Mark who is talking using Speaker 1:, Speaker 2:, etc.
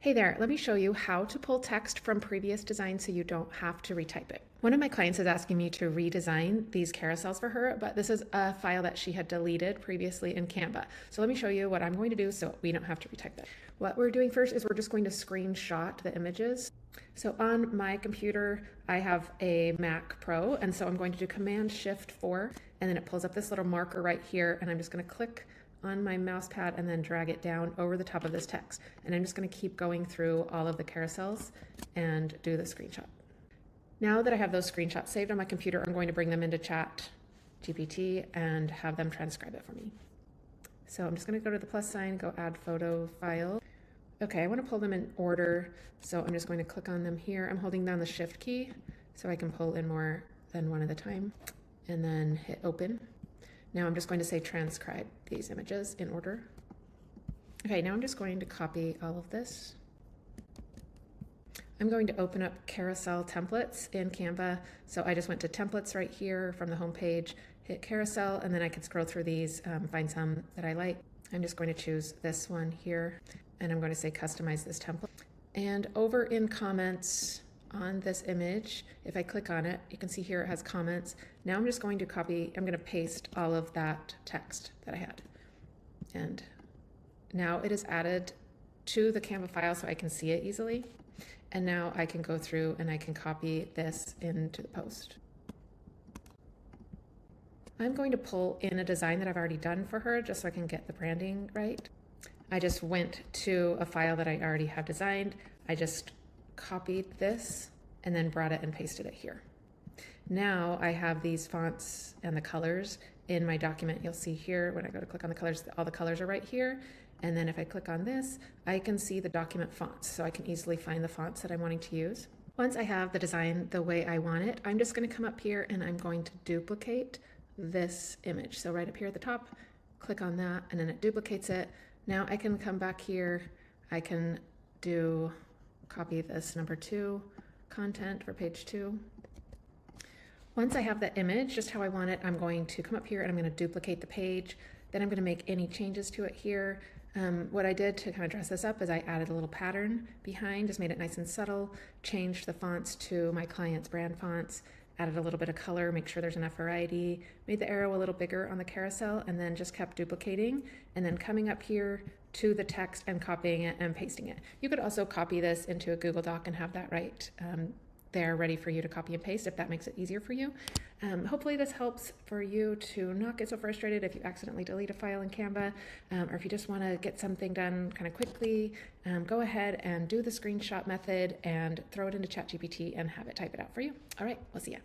Speaker 1: Hey there, let me show you how to pull text from previous designs so you don't have to retype it. One of my clients is asking me to redesign these carousels for her, but this is a file that she had deleted previously in Canva. So let me show you what I'm going to do so we don't have to retype that. What we're doing first is we're just going to screenshot the images. So on my computer, I have a Mac Pro, and so I'm going to do Command-Shift-4, and then it pulls up this little marker right here, and I'm just going to click on my mouse pad and then drag it down over the top of this text. And I'm just going to keep going through all of the carousels and do the screenshot. Now that I have those screenshots saved on my computer, I'm going to bring them into ChatGPT and have them transcribe it for me. So I'm just going to go to the plus sign, go add photo file. Okay, I want to pull them in order, so I'm just going to click on them here. I'm holding down the Shift key so I can pull in more than one at a time, and then hit open. Now I'm just going to say transcribe these images in order. Okay, now I'm just going to copy all of this. I'm going to open up carousel templates in Canva. So I just went to templates right here from the home page, hit carousel, and then I can scroll through these, find some that I like. I'm just going to choose this one here, and I'm going to say customize this template. And over in comments on this image, if I click on it, you can see here it has comments. Now I'm just going to copy, I'm going to paste all of that text that I had. And now it is added to the Canva file so I can see it easily. And now I can go through and I can copy this into the post. I'm going to pull in a design that I've already done for her just so I can get the branding right. I just went to a file that I already have designed. I just copied this and then brought it and pasted it here. Now I have these fonts and the colors in my document. You'll see here when I go to click on the colors, all the colors are right here. And then if I click on this, I can see the document fonts, so I can easily find the fonts that I'm wanting to use. Once I have the design the way I want it, I'm just going to come up here and I'm going to duplicate this image. So right up here at the top, click on that and then it duplicates it. Now I can come back here, I can copy this number 2 content for page 2. Once I have the image just how I want it, I'm going to come up here and I'm going to duplicate the page. Then I'm going to make any changes to it here. What I did to kind of dress this up is I added a little pattern behind, just made it nice and subtle, changed the fonts to my client's brand fonts, added a little bit of color, make sure there's enough variety, made the arrow a little bigger on the carousel, and then just kept duplicating, and then coming up here to the text and copying it and pasting it. You could also copy this into a Google Doc and have that right there ready for you to copy and paste if that makes it easier for you. Hopefully this helps for you to not get so frustrated if you accidentally delete a file in Canva, or if you just want to get something done kind of quickly, go ahead and do the screenshot method and throw it into ChatGPT and have it type it out for you. All right, we'll see ya.